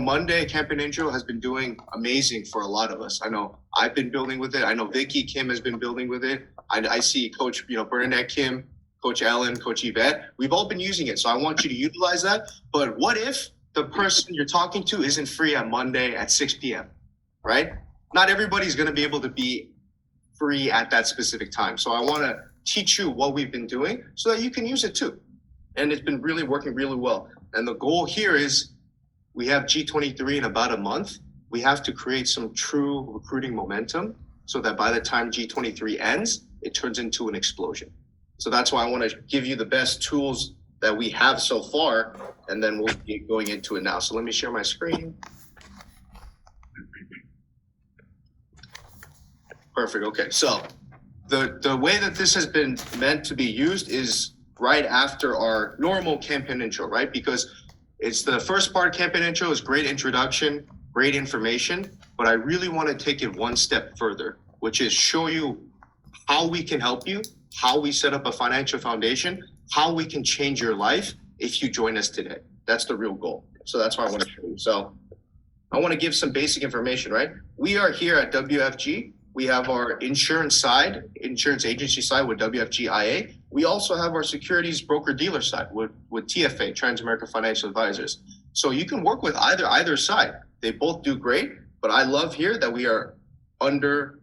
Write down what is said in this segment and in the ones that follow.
Monday Campaign Intro has been doing amazing for a lot of us. I know I've been building with it. I know Vicky Kim has been building with it. I see Coach, Bernadette Kim, Coach Ellen, Coach Yvette. We've all been using it. So I want you to utilize that. But what if the person you're talking to isn't free on Monday at 6 p.m., right? Not everybody's going to be able to be free at that specific time. So I want to teach you what we've been doing so that you can use it too. And it's been really working really well. And the goal here is we have G23 in about a month. We have to create some true recruiting momentum so that by the time G23 ends, it turns into an explosion. So that's why I want to give you the best tools that we have so far, and then we'll be going into it now. So let me share my screen. Perfect. Okay. So the way that this has been meant to be used is right after our normal campaign intro, right? Because it's the first part. Campaign intro is great introduction, great information, but I really want to take it one step further, which is show you how we can help you, how we set up a financial foundation, how we can change your life if you join us today. That's the real goal. So that's why I want to show you. So I want to give some basic information, right? We are here at WFG. We have our insurance agency side with WFG IA. We also have our securities broker dealer side with TFA, Transamerica Financial Advisors. So you can work with either side. They both do great, but I love here that we are under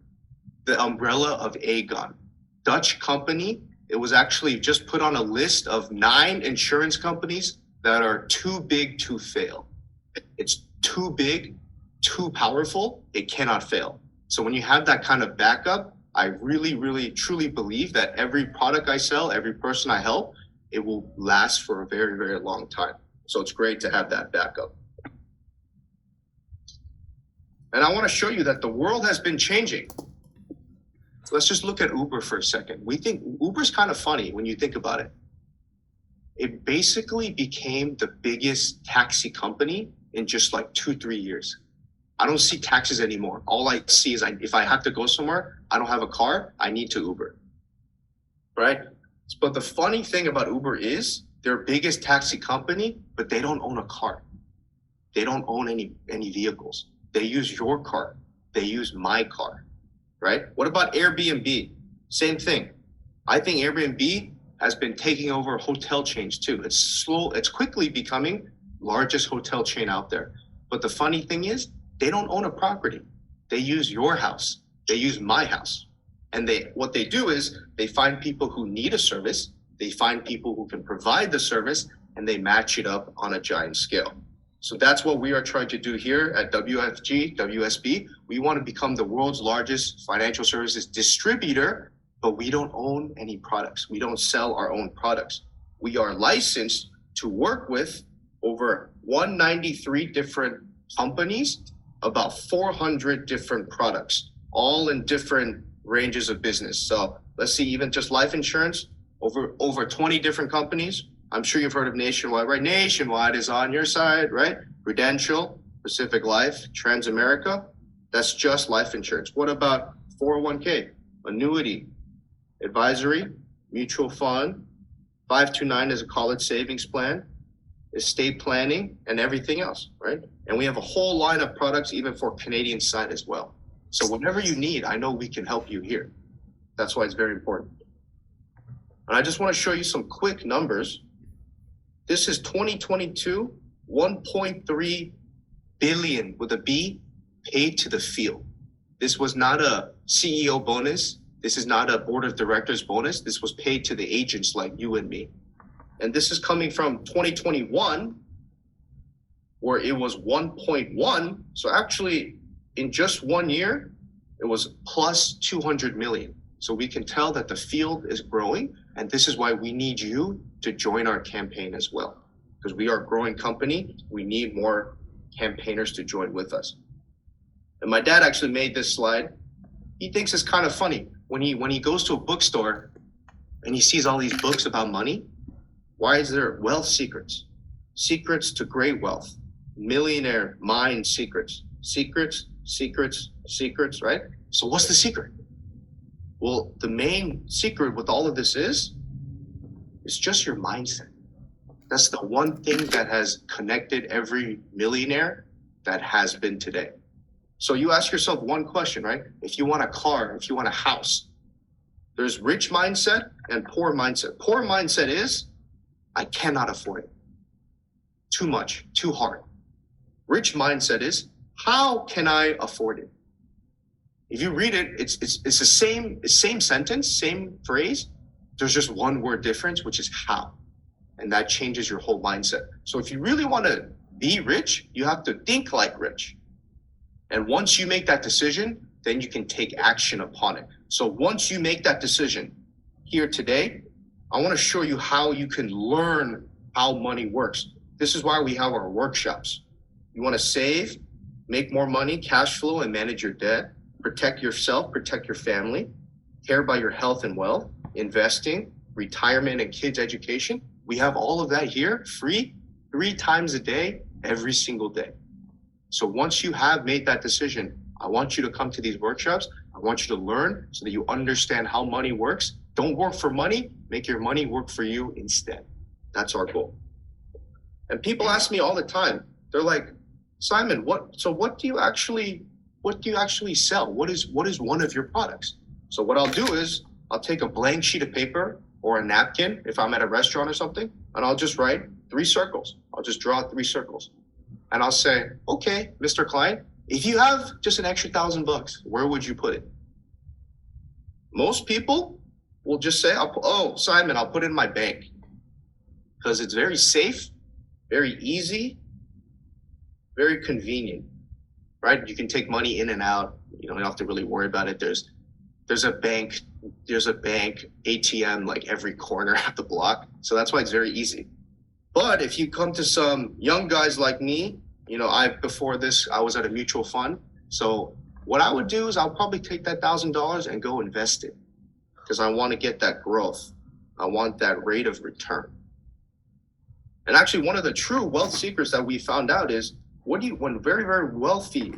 the umbrella of Aegon, Dutch company. It was actually just put on a list of 9 insurance companies that are too big to fail. It's too big, too powerful. It cannot fail. So when you have that kind of backup, I really, really, truly believe that every product I sell, every person I help, it will last for a very, very long time. So it's great to have that backup. And I want to show you that the world has been changing. Let's just look at Uber for a second. We think Uber's kind of funny when you think about it. It basically became the biggest taxi company in just like 2-3 years. I don't see taxis anymore. All I see is if I have to go somewhere, I don't have a car, I need to Uber, right? But the funny thing about Uber is they're biggest taxi company, but they don't own a car. They don't own any vehicles. They use your car. They use my car, right? What about Airbnb? Same thing. I think Airbnb has been taking over hotel chains too. It's quickly becoming largest hotel chain out there. But the funny thing is, they don't own a property. They use your house. They use my house. And what they do is they find people who need a service. They find people who can provide the service, and they match it up on a giant scale. So that's what we are trying to do here at WFG, WSB. We want to become the world's largest financial services distributor, but we don't own any products. We don't sell our own products. We are licensed to work with over 193 different companies, about 400 different products, all in different ranges of business. So let's see, even just life insurance, over 20 different companies. I'm sure you've heard of Nationwide, right? Nationwide is on your side, right? Prudential, Pacific Life, Transamerica. That's just life insurance. What about 401k, annuity, advisory, mutual fund, 529 is a college savings plan, estate planning, and everything else, right? And we have a whole line of products even for Canadian side as well. So whatever you need, I know we can help you here. That's why it's very important. And I just want to show you some quick numbers. This is 2022, 1.3 billion with a B paid to the field. This was not a CEO bonus. This is not a board of directors bonus. This was paid to the agents like you and me. And this is coming from 2021, where it was 1.1. So actually, in just 1 year, it was plus 200 million. So we can tell that the field is growing, and this is why we need you to join our campaign as well. Because we are a growing company, we need more campaigners to join with us. And my dad actually made this slide. He thinks it's kind of funny when he goes to a bookstore and he sees all these books about money. Why is there wealth secrets? Secrets to great wealth. Millionaire mind secrets. Secrets, right? So what's the secret? Well, the main secret with all of this is just your mindset. That's the one thing that has connected every millionaire that has been today. So you ask yourself one question, right? If you want a car, if you want a house, there's rich mindset and poor mindset. Poor mindset is, I cannot afford it. Too much, too hard. Rich mindset is, how can I afford it? If you read it, it's the same sentence, same phrase. There's just one word difference, which is how. And that changes your whole mindset. So if you really want to be rich, you have to think like rich. And once you make that decision, then you can take action upon it. So once you make that decision here today, I want to show you how you can learn how money works. This is why we have our workshops. You want to save, make more money, cash flow, and manage your debt, protect yourself, protect your family, care about your health and wealth, investing, retirement, and kids' education. We have all of that here free 3 times a day, every single day. So once you have made that decision, I want you to come to these workshops. I want you to learn so that you understand how money works. Don't work for money, make your money work for you instead. That's our goal. And people ask me all the time, they're like, Simon, what do you actually sell? What is one of your products? So what I'll do is I'll take a blank sheet of paper or a napkin if I'm at a restaurant or something, and I'll just write 3 circles. I'll just draw 3 circles. And I'll say, okay, Mr. Client, if you have just an extra $1,000, where would you put it? Most people will just say, Simon, I'll put it in my bank. Because it's very safe, very easy, very convenient, right? You can take money in and out. You don't have to really worry about it. There's a bank ATM like every corner of the block. So that's why it's very easy. But if you come to some young guys like me, before this, I was at a mutual fund. So what I would do is I'll probably take that $1,000 and go invest it because I want to get that growth. I want that rate of return. And actually, one of the true wealth secrets that we found out is when very, very wealthy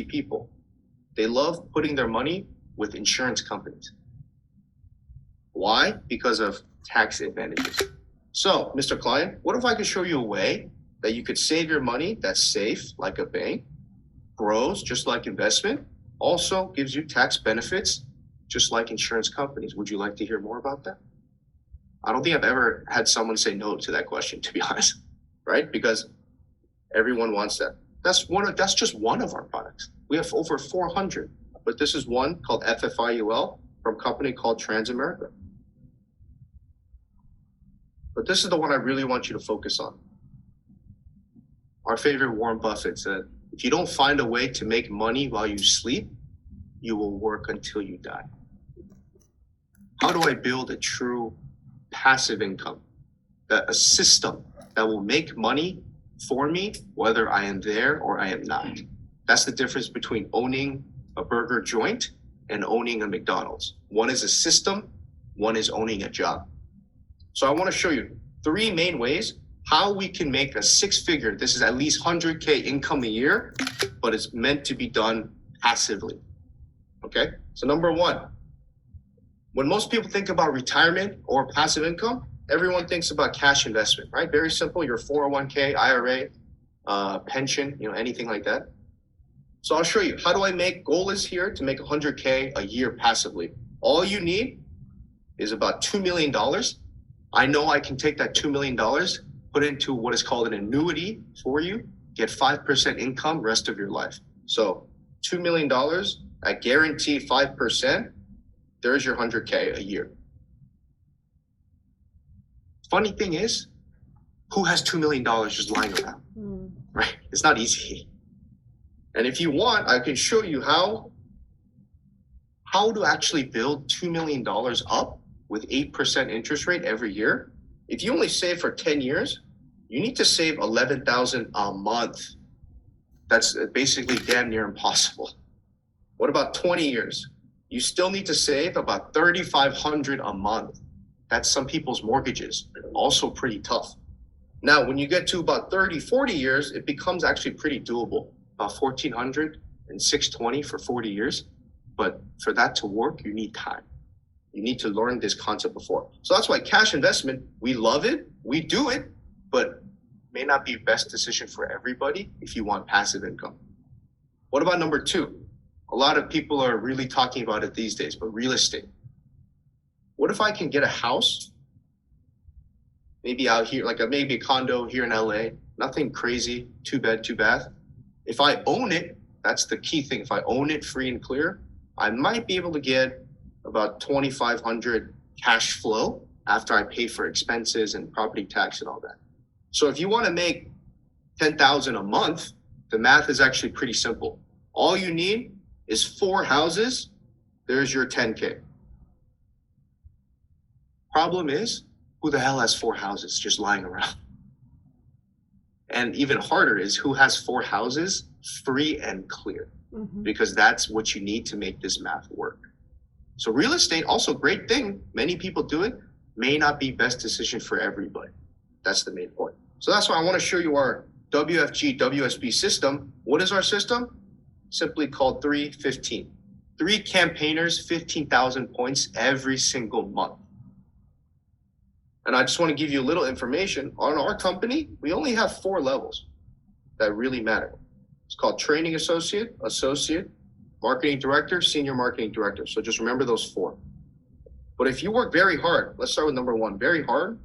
people, they love putting their money with insurance companies. Why? Because of tax advantages. So, Mr. Client, what if I could show you a way that you could save your money that's safe, like a bank, grows just like investment, also gives you tax benefits, just like insurance companies? Would you like to hear more about that? I don't think I've ever had someone say no to that question, to be honest, right? Because everyone wants that. That's just one of our products. We have over 400, but this is one called FFIUL from a company called Transamerica. But this is the one I really want you to focus on. Our favorite Warren Buffett said, if you don't find a way to make money while you sleep, you will work until you die. How do I build a true passive income, a system that will make money for me, whether I am there or I am not? That's the difference between owning a burger joint and owning a McDonald's. One is a system, one is owning a job. So I want to show you 3 main ways how we can make a 6-figure, this is at least 100K income a year, but it's meant to be done passively. Okay? So number 1, when most people think about retirement or passive income, everyone thinks about cash investment, right? Very simple, your 401k, IRA, pension, anything like that. So I'll show you, how do I goal is here to make 100K a year passively. All you need is about $2 million. I know I can take that $2 million, put it into what is called an annuity for you, get 5% income rest of your life. So $2 million at guaranteed 5%, there's your 100K a year. Funny thing is, who has $2 million just lying around, right? It's not easy. And if you want, I can show you how to actually build $2 million up with 8% interest rate every year. If you only save for 10 years, you need to save $11,000 a month. That's basically damn near impossible. What about 20 years? You still need to save about $3,500 a month. That's some people's mortgages, also pretty tough. Now, when you get to about 30, 40 years, it becomes actually pretty doable. About $1,400 and $620 for 40 years. But for that to work, you need time. You need to learn this concept before. So that's why cash investment, we love it, we do it, but may not be best decision for everybody if you want passive income. What about number two? A lot of people are really talking about it these days, but real estate. What if I can get a house, maybe out here, like maybe a condo here in LA, nothing crazy, 2-bed, 2-bath. If I own it, that's the key thing. If I own it free and clear, I might be able to get about $2,500 cash flow after I pay for expenses and property tax and all that. So if you want to make $10,000 a month, the math is actually pretty simple. All you need is 4 houses. There's your 10K. Problem is, who the hell has 4 houses just lying around? And even harder is who has 4 houses free and clear, because that's what you need to make this math work. So real estate, also great thing. Many people do it, may not be best decision for everybody. That's the main point. So that's why I want to show you our WFG WSB system. What is our system? Simply called 315. 3 campaigners, 15,000 points every single month. And I just want to give you a little information. On our company, we only have 4 levels that really matter. It's called training associate, associate, marketing director, senior marketing director. So just remember those 4. But if you work very hard, let's start with number 1, very hard.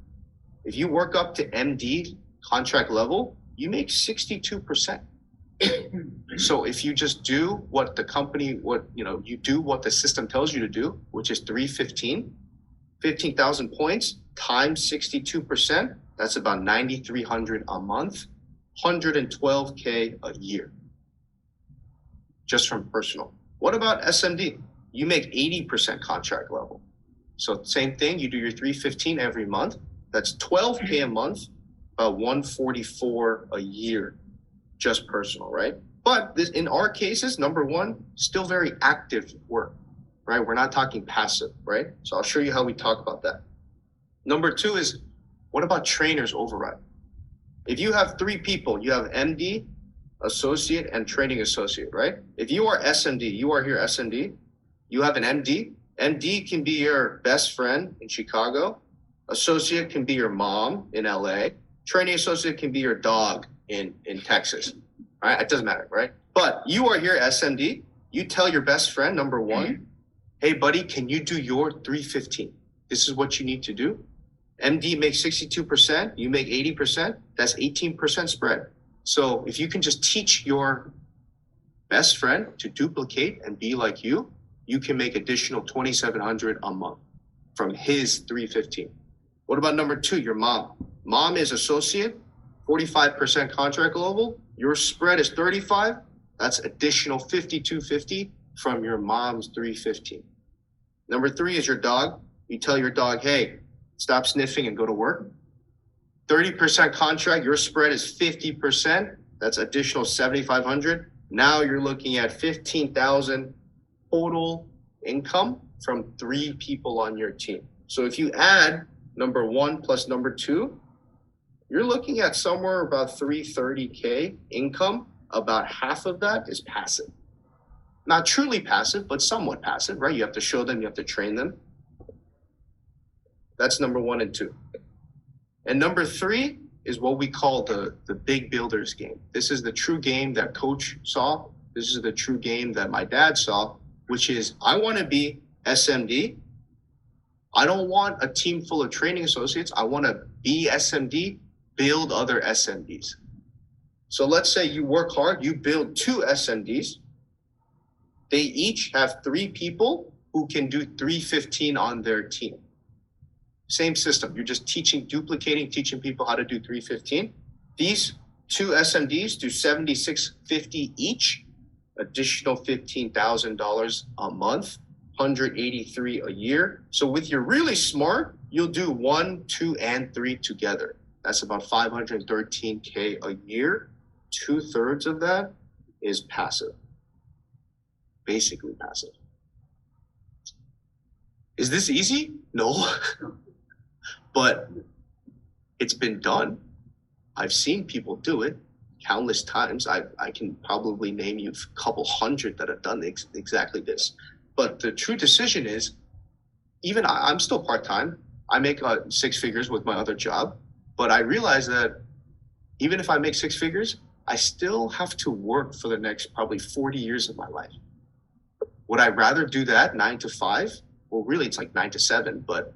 If you work up to MD contract level, you make 62%. So if you just do what the company, you do what the system tells you to do, which is 315, 15,000 points times 62%, that's about 9,300 a month, 112K a year, just from personal. What about SMD? You make 80% contract level. So same thing, you do your 315 every month, that's 12K a month, about 144 a year, just personal, right? But this, in our cases, number 1, still very active work, right? We're not talking passive, right? So I'll show you how we talk about that. Number 2 is, what about trainers override? If you have 3 people, you have MD, associate, and training associate, right? If you are SMD, you are here SMD, you have an MD. MD can be your best friend in Chicago. Associate can be your mom in LA. Training associate can be your dog in Texas, right? It doesn't matter, right? But you are here SMD. You tell your best friend, number 1, hey buddy, can you do your 315? This is what you need to do. MD makes 62%, you make 80%, that's 18% spread. So if you can just teach your best friend to duplicate and be like you can make additional 2,700 a month from his 315. What about number 2, your mom? Mom is associate, 45% contract level, your spread is 35, that's additional 5,250 from your mom's 315. Number 3 is your dog. You tell your dog, hey, stop sniffing and go to work. 30% contract, your spread is 50%. That's additional 7,500. Now you're looking at 15,000 total income from 3 people on your team. So if you add number 1 plus number 2, you're looking at somewhere about 330K income. About half of that is passive. Not truly passive, but somewhat passive, right? You have to show them, you have to train them. That's number 1 and 2. And number 3 is what we call the big builders game. This is the true game that coach saw. This is the true game that my dad saw, which is I want to be SMD. I don't want a team full of training associates. I want to be SMD, build other SMDs. So let's say you work hard, you build 2 SMDs. They each have 3 people who can do 315 on their team. Same system. You're just teaching people how to do 315. These 2 SMDs do 7,650 each, additional $15,000 a month, 183 a year. So with your really smart, you'll do 1, 2, and 3 together. That's about 513K a year. 2/3 of that is passive, basically passive. Is this easy? No. But it's been done. I've seen people do it countless times. I can probably name you a couple hundred that have done exactly this. But the true decision is, even I'm still part-time. I make 6 figures with my other job, but I realize that even if I make six figures, I still have to work for the next probably 40 years of my life. Would I rather do that 9 to 5? Well, really, it's like 9 to 7, but,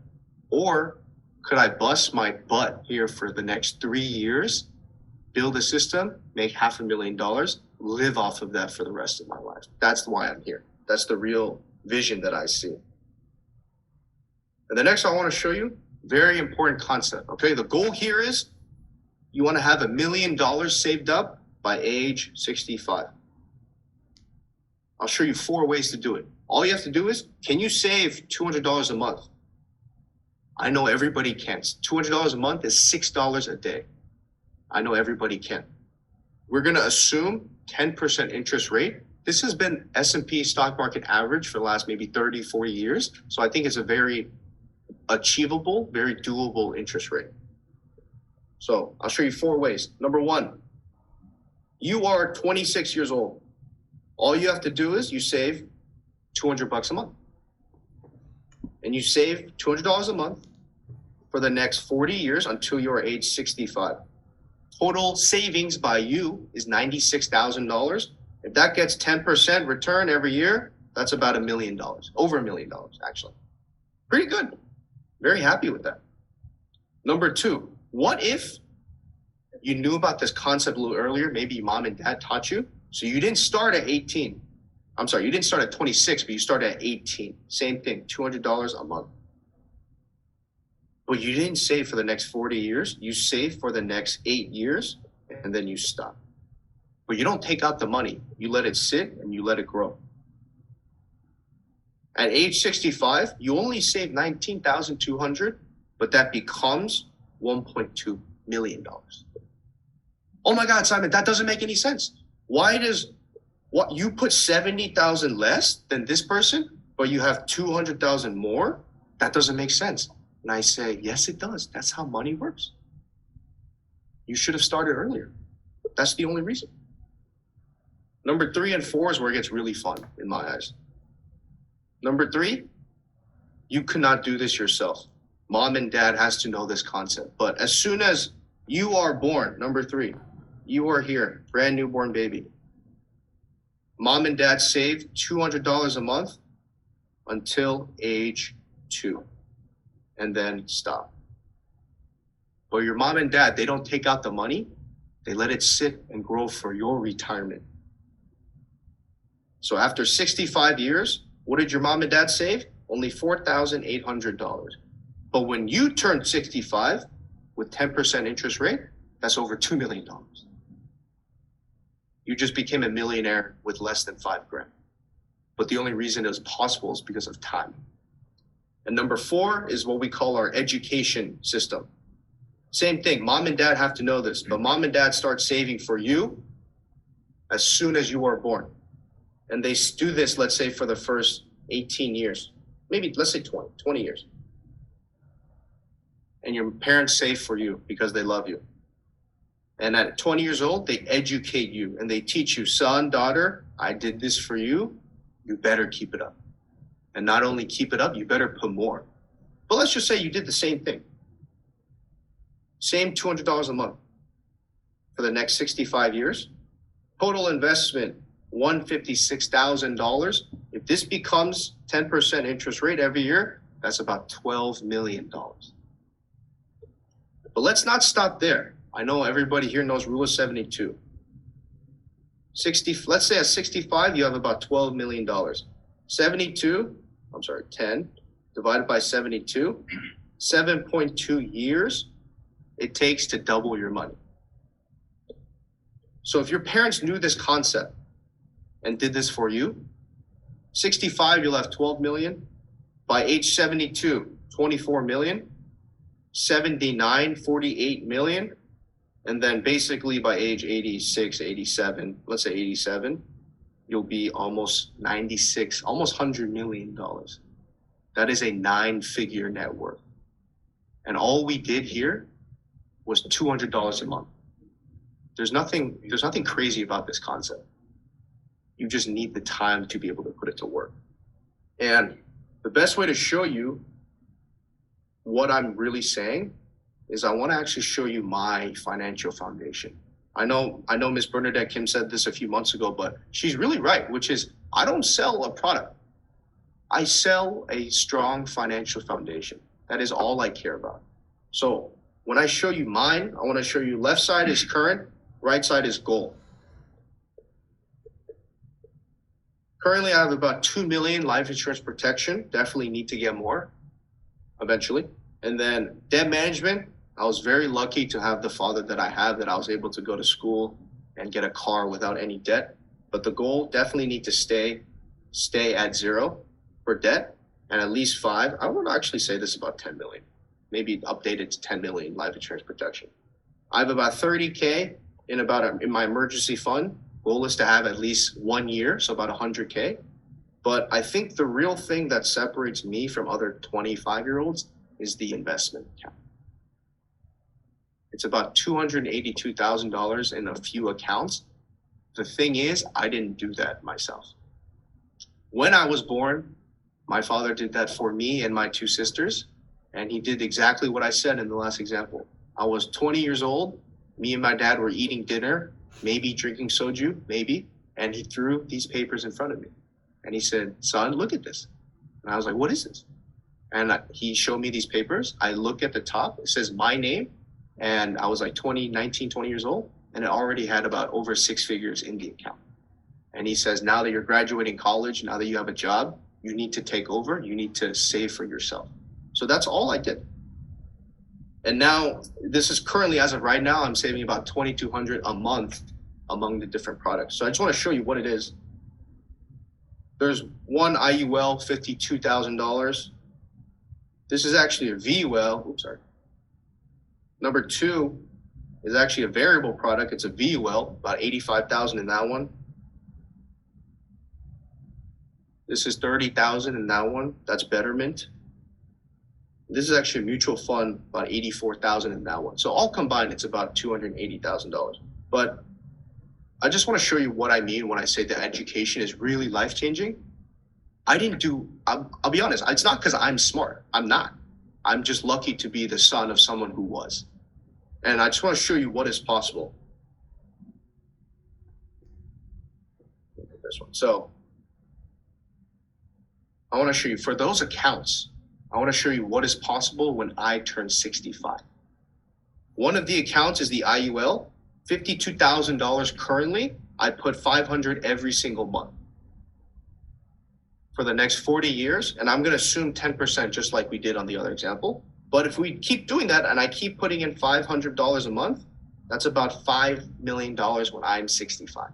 or could I bust my butt here for the next 3 years, build a system, make $500,000, live off of that for the rest of my life? That's why I'm here. That's the real vision that I see. And the next I want to show you, very important concept. Okay, the goal here is you want to have $1 million saved up by age 65. I'll show you 4 ways to do it. All you have to do is, can you save $200 a month? I know everybody can. $200 a month is $6 a day. I know everybody can. We're going to assume 10% interest rate. This has been S&P stock market average for the last maybe 30, 40 years. So I think it's a very achievable, very doable interest rate. So I'll show you 4 ways. Number 1, you are 26 years old. All you have to do is you save $200 a month. And you save $200 a month for the next 40 years until you're age 65. Total savings by you is $96,000. If that gets 10% return every year, that's about $1 million, over $1 million, actually. Pretty good. Very happy with that. Number 2, what if you knew about this concept a little earlier? Maybe mom and dad taught you. So you didn't start at 18. I'm sorry, you didn't start at 26, but you started at 18. Same thing, $200 a month. But you didn't save for the next 40 years. You save for the next 8 years, and then you stop. But you don't take out the money. You let it sit, and you let it grow. At age 65, you only save $19,200, but that becomes $1.2 million. Oh my God, Simon, that doesn't make any sense. Why does what you put 70,000 less than this person, but you have 200,000 more? That doesn't make sense. And I say, yes, it does. That's how money works. You should have started earlier. That's the only reason. Number 3 and 4 is where it gets really fun in my eyes. Number 3, you cannot do this yourself. Mom and dad has to know this concept. But as soon as you are born, number 3, you are here, brand newborn baby. Mom and dad save $200 a month until age 2, and then stop. But your mom and dad, they don't take out the money. They let it sit and grow for your retirement. So after 65 years, what did your mom and dad save? Only $4,800. But when you turn 65 with 10% interest rate, that's over $2 million. You just became a millionaire with less than $5 grand. But the only reason it was possible is because of time. And number 4 is what we call our education system. Same thing, mom and dad have to know this, but mom and dad start saving for you as soon as you are born. And they do this, let's say, for the first 18 years, maybe let's say 20 years. And your parents save for you because they love you. And at 20 years old, they educate you and they teach you, son, daughter, I did this for you. You better keep it up. And not only keep it up, you better put more. But let's just say you did the same thing. Same $200 a month for the next 65 years. Total investment, $156,000. If this becomes 10% interest rate every year, that's about $12 million. But let's not stop there. I know everybody here knows rule of 72. Let's say at 65, you have about $12 million. 10 divided by 72, 7.2 years it takes to double your money. So if your parents knew this concept and did this for you, 65, you'll have 12 million. By age 72, 24 million. 79, 48 million. And then basically by age 86, 87, let's say 87, you'll be almost 96, almost $100 million. That is a 9-figure net worth. And all we did here was $200 a month. There's nothing crazy about this concept. You just need the time to be able to put it to work. And the best way to show you what I'm really saying is I want to actually show you my financial foundation. I know Miss Bernadette Kim said this a few months ago, but she's really right, which is I don't sell a product. I sell a strong financial foundation. That is all I care about. So when I show you mine, I want to show you left side is current, right side is goal. Currently, I have about 2 million life insurance protection. Definitely need to get more eventually. And then debt management, I was very lucky to have the father that I have, that I was able to go to school and get a car without any debt. But the goal definitely need to stay at 0 for debt and at least 5. I would actually say this about 10 million, maybe update it to 10 million life insurance protection. I have about 30K in my emergency fund. Goal is to have at least 1 year, so about 100K. But I think the real thing that separates me from other 25-year-olds is the investment account. It's about $282,000 in a few accounts. The thing is, I didn't do that myself. When I was born, my father did that for me and my 2 sisters, and he did exactly what I said in the last example. I was 20 years old. Me and my dad were eating dinner, maybe drinking soju, maybe, and he threw these papers in front of me. And he said, "Son, look at this." And I was like, "What is this?" And he showed me these papers. I look at the top, it says my name, and I was like 20 years old, and it already had about over 6 figures in the account. And he says, now that you're graduating college, now that you have a job, you need to take over, you need to save for yourself. So that's all I did. And now, this is currently, as of right now, I'm saving about $2,200 a month among the different products. So I just want to show you what it is. There's one IUL, $52,000. This is actually a VUL. Oops, sorry. Number 2 is actually a variable product. It's a VUL, about $85,000 in that one. This is $30,000 in that one. That's Betterment. This is actually a mutual fund, about $84,000 in that one. So all combined, it's about $280,000. But I just want to show you what I mean when I say that education is really life-changing. I'll be honest, it's not because I'm smart. I'm not. I'm just lucky to be the son of someone who was. And I just want to show you what is possible. Look at this one. So I want to show you, for those accounts, I want to show you what is possible when I turn 65. One of the accounts is the IUL, $52,000 currently. I put $500 every single month for the next 40 years. And I'm going to assume 10%, just like we did on the other example. But if we keep doing that and I keep putting in $500 a month, that's about $5 million when I'm 65.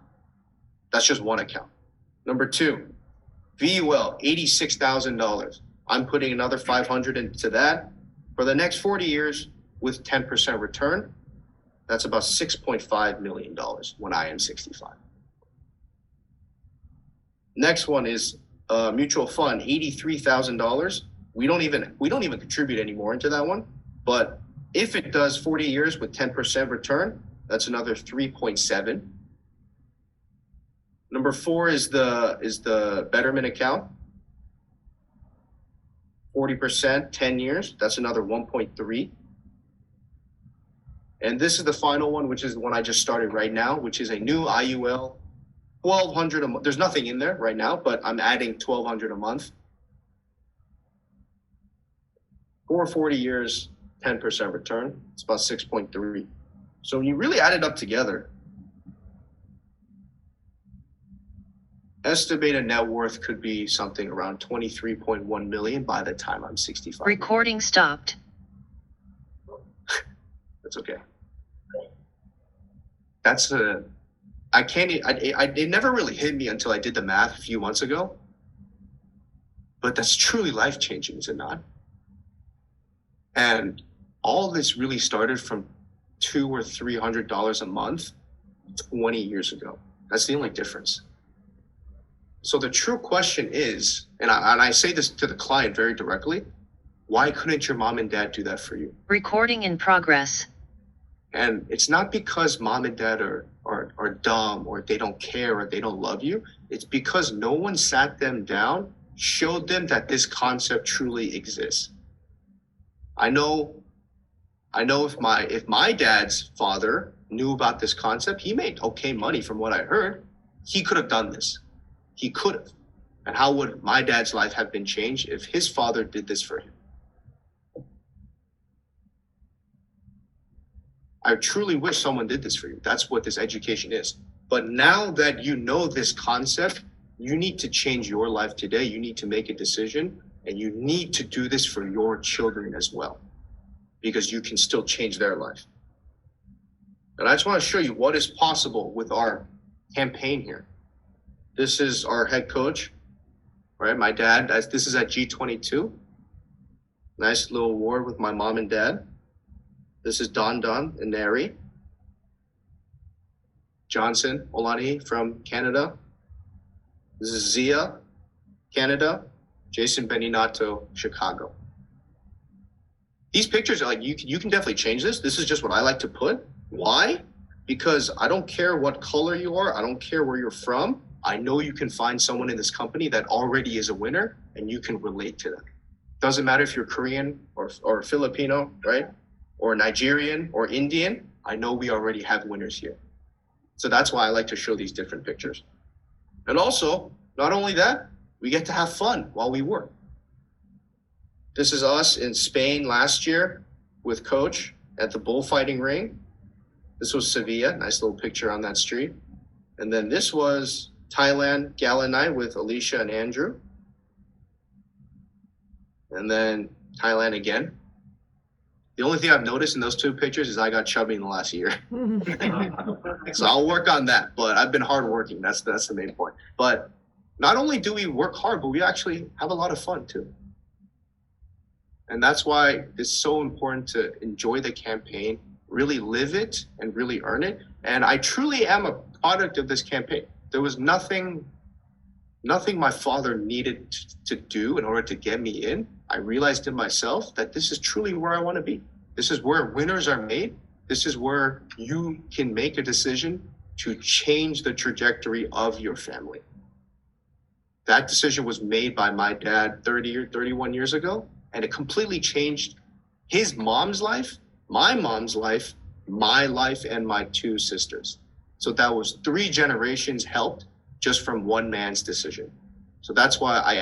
That's just one account. Number 2, VUL, $86,000. I'm putting another $500 into that for the next 40 years with 10% return. That's about $6.5 million when I am 65. Next one is a mutual fund, $83,000. We don't even contribute anymore into that one. But if it does 40 years with 10% return, that's another 3.7. Number 4 is the Betterment account. 40%, 10 years, that's another 1.3. And this is the final one, which is the one I just started right now, which is a new IUL, $1,200 a month. There's nothing in there right now, but I'm adding $1,200 a month. For 40 years, 10% return. It's about 6.3. So when you really add it up together, estimated net worth could be something around 23.1 million by the time I'm 65. Recording stopped. That's okay. It never really hit me until I did the math a few months ago. But that's truly life-changing, is it not? And all this really started from $200 or $300 a month 20 years ago. That's the only difference. So the true question is, and I say this to the client very directly, why couldn't your mom and dad do that for you? Recording in progress. And it's not because mom and dad are dumb or they don't care or they don't love you. It's because no one sat them down, showed them that this concept truly exists. I know I know if my dad's father knew about this concept, he made okay money from what I heard. He could have done this. He could have. And how would my dad's life have been changed if his father did this for him? I truly wish someone did this for you. That's what this education is. But now that you know this concept, you need to change your life today. You need to make a decision, and you need to do this for your children as well, because you can still change their life. And I just want to show you what is possible with our campaign here. This is our head coach, right? My dad, this is at G22. Nice little award with my mom and dad. This is Don and Neri. Johnson Olani from Canada. This is Zia, Canada. Jason Beninato, Chicago. These pictures are like, you can definitely change this. This is just what I like to put. Why? Because I don't care what color you are. I don't care where you're from. I know you can find someone in this company that already is a winner, and you can relate to them. Doesn't matter if you're Korean or Filipino, right? Or Nigerian or Indian. I know we already have winners here. So that's why I like to show these different pictures. And also, not only that, we get to have fun while we work. This is us in Spain last year with Coach at the bullfighting ring. This was Sevilla, nice little picture on that street. And then this was Thailand Gala Night with Alicia and Andrew. And then Thailand again. The only thing I've noticed in those two pictures is I got chubby in the last year. So I'll work on that, but I've been hardworking. That's the main point. But not only do we work hard, but we actually have a lot of fun too. And that's why it's so important to enjoy the campaign, really live it and really earn it. And I truly am a product of this campaign. There was nothing my father needed to do in order to get me in. I realized in myself that this is truly where I want to be. This is where winners are made. This is where you can make a decision to change the trajectory of your family. That decision was made by my dad 31 years ago, and it completely changed his mom's life, my mom's life, my life, and my two sisters. So that was 3 generations helped just from one man's decision. So that's why I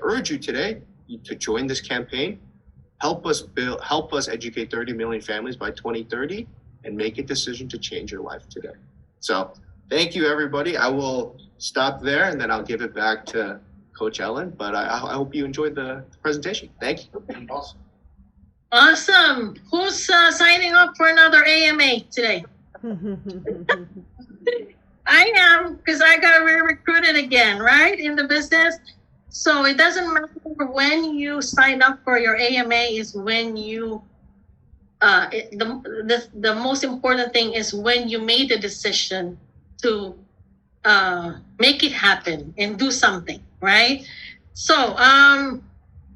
urge you today to join this campaign. Help us educate 30 million families by 2030 and make a decision to change your life today. So thank you, everybody. I will stop there and then I'll give it back to Coach Ellen, but I hope you enjoyed the presentation. Thank you. Awesome. Awesome. Who's signing up for another AMA today? I am, because I got re-recruited again, right, in the business. So it doesn't matter when you sign up for your AMA, is when you, the most important thing is when you made the decision to make it happen and do something, right? So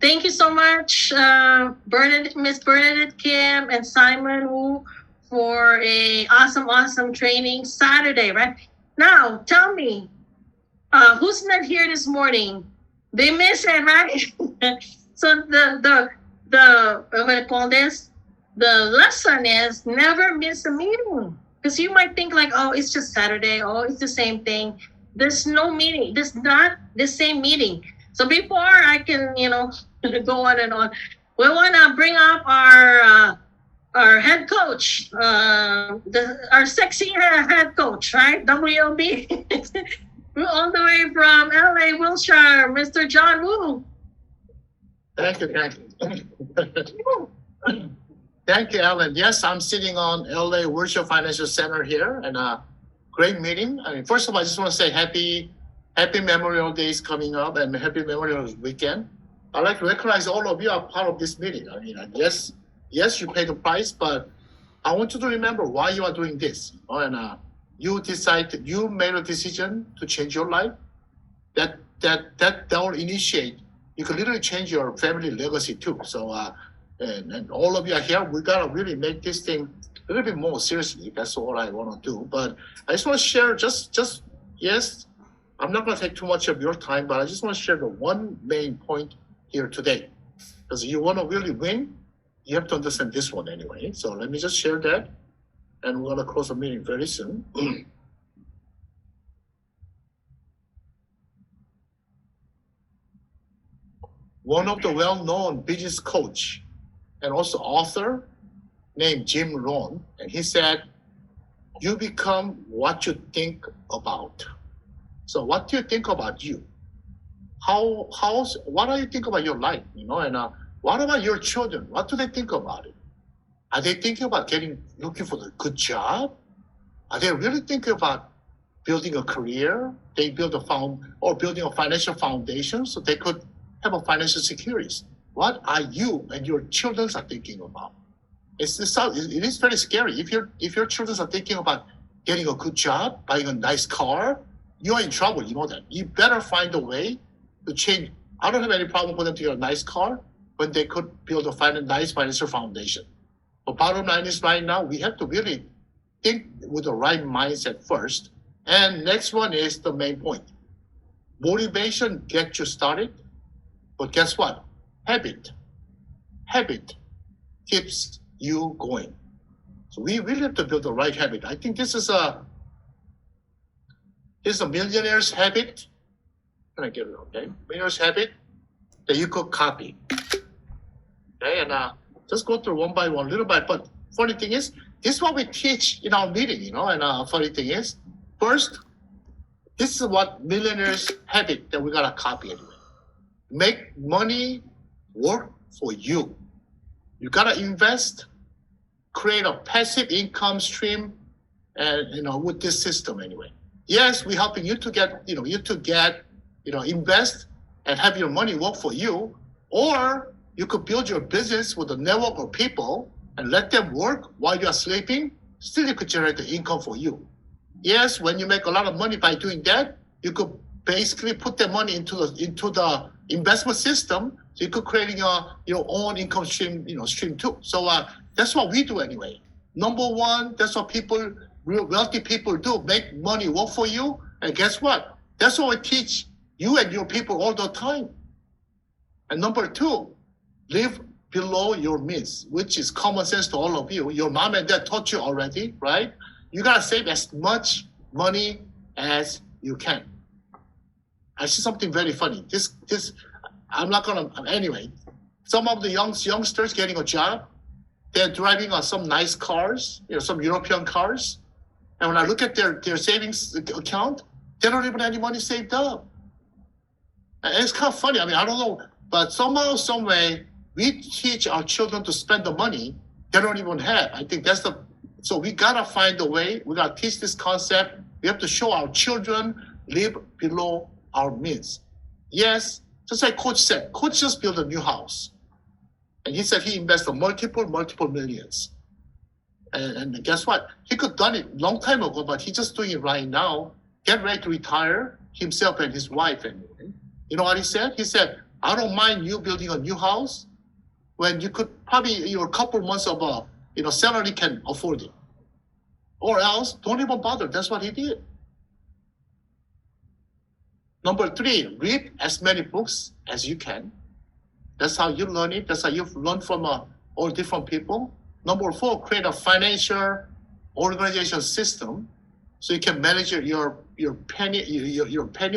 thank you so much, Miss Bernadette Kim and Simon Wu, for a awesome training Saturday, right? Now, tell me, who's not here this morning? They miss it, right? So I'm gonna call this, the lesson is never miss a meeting. Because you might think like, oh, it's just Saturday, oh, it's the same thing. There's no meeting, there's not the same meeting. So before I can, go on and on, we wanna bring up our head coach, our sexy head coach, right? WLB. All the way from LA, Wilshire, Mr. John Wu. Thank you. Thank you, Ellen. Yes, I'm sitting on LA Wilshire Financial Center here, and great meeting. I mean, first of all, I just want to say happy Memorial Day is coming up, and happy Memorial Weekend. I'd like to recognize all of you are part of this meeting. I mean, yes, you pay the price, but I want you to remember why you are doing this. And you made a decision to change your life. That will initiate. You can literally change your family legacy too. So, and all of you are here. We gotta really make this thing a little bit more seriously. That's all I want to do. But I just want to share. Yes, I'm not gonna take too much of your time, but I just want to share the one main point here today, because you want to really win. you have to understand this one anyway. So let me just share that, and we're gonna close the meeting very soon. One of the well-known business coach and also author named Jim Rohn, and he said, "You become what you think about." So, what do you think about you? What do you think about your life? You know, and what about your children? What do they think about it? Are they thinking about looking for a good job? Are they really thinking about building a career? They building a financial foundation so they could have a financial securities. What are you and your children are thinking about? It is very scary. If your children are thinking about getting a good job, buying a nice car, you are in trouble. You know that. You better find a way to change. I don't have any problem for them to get a nice car when they could build a nice financial foundation. But bottom line is right now, we have to really think with the right mindset first. And next one is the main point. Motivation gets you started, but guess what? Habit keeps you going. So we really have to build the right habit. I think this is a millionaire's habit. Can I get it? Okay, millionaire's habit that you could copy. Okay, and just go through one by one, little by. But funny thing is, this is what we teach in our meeting, you know. And funny thing is, first, this is what millionaires' habit that we gotta copy anyway. Make money work for you. You gotta invest, create a passive income stream, and with this system anyway. Yes, we're helping you to invest and have your money work for you, or you could build your business with a network of people and let them work while you are sleeping. Still, you could generate the income for you. Yes, when you make a lot of money by doing that, you could basically put the money into the investment system, so you could create your own income stream, stream too. So that's what we do anyway. Number one, that's what real wealthy people do: make money work for you. And guess what? That's what we teach you and your people all the time. And number two, live below your means, which is common sense to all of you. Your mom and dad taught you already, right? You gotta save as much money as you can. I see something very funny. I'm not gonna, anyway. Some of the youngsters getting a job, they're driving on some nice cars, some European cars. And when I look at their savings account, they don't even have any money saved up. And it's kind of funny. I mean, I don't know, but somehow, some way, we teach our children to spend the money they don't even have. I think so we gotta find a way. We gotta teach this concept. We have to show our children live below our means. Yes, just like Coach said, Coach just built a new house. And he said he invested multiple millions. And guess what? He could have done it long time ago, but he's just doing it right now. Get ready to retire, himself and his wife. And you know what he said? He said, I don't mind you building a new house when you could probably your couple months of salary can afford it. Or else, don't even bother. That's what he did. Number three, read as many books as you can. That's how you learn it. That's how you learn from all different people. Number four, create a financial organization system so you can manage your penny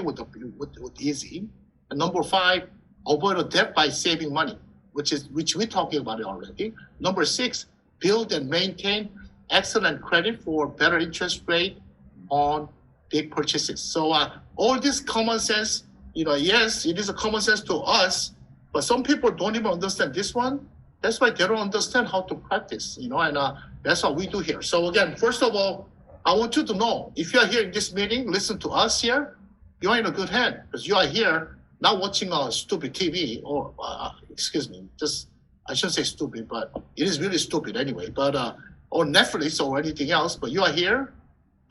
with easy. And number five, avoid a debt by saving money, which we're talking about it already. Number six, build and maintain excellent credit for better interest rate on big purchases. So all this common sense, yes, it is a common sense to us, but some people don't even understand this one. That's why they don't understand how to practice, and that's what we do here. So again, first of all, I want you to know, if you're here in this meeting, listen to us here, you're in a good hand, because you are here not watching a stupid TV or, I shouldn't say stupid, but it is really stupid anyway, but or Netflix or anything else, but you are here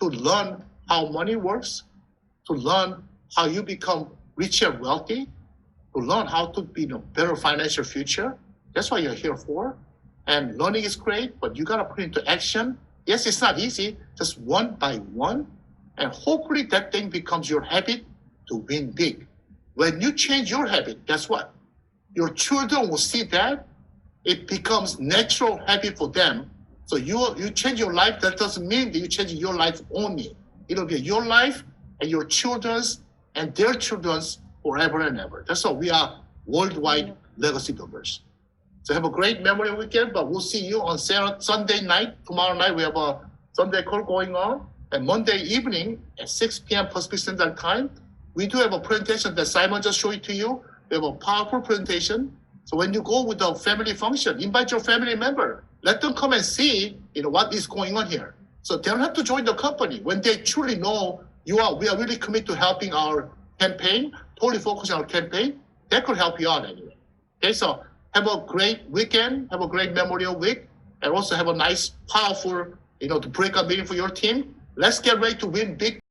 to learn how money works, to learn how you become rich and wealthy, to learn how to be in a better financial future. That's what you're here for. And learning is great, but you gotta put it into action. Yes, it's not easy, just one by one. And hopefully that thing becomes your habit to win big. When you change your habit, guess what? Your children will see that it becomes natural habit for them. So you change your life. That doesn't mean that you change your life only. It'll be your life and your children's and their children's forever and ever. That's why we are worldwide legacy builders. So have a great memory weekend, but we'll see you on Sunday night. Tomorrow night, we have a Sunday call going on. And Monday evening at 6 p.m. Pacific Standard Time, we do have a presentation that Simon just showed it to you. We have a powerful presentation. So when you go with the family function, invite your family member. Let them come and see, what is going on here. So they don't have to join the company. When they truly know we are really committed to helping our campaign, totally focus on our campaign, that could help you out anyway. Okay, so have a great weekend, have a great Memorial Week, and also have a nice, powerful, to break up meeting for your team. Let's get ready to win big.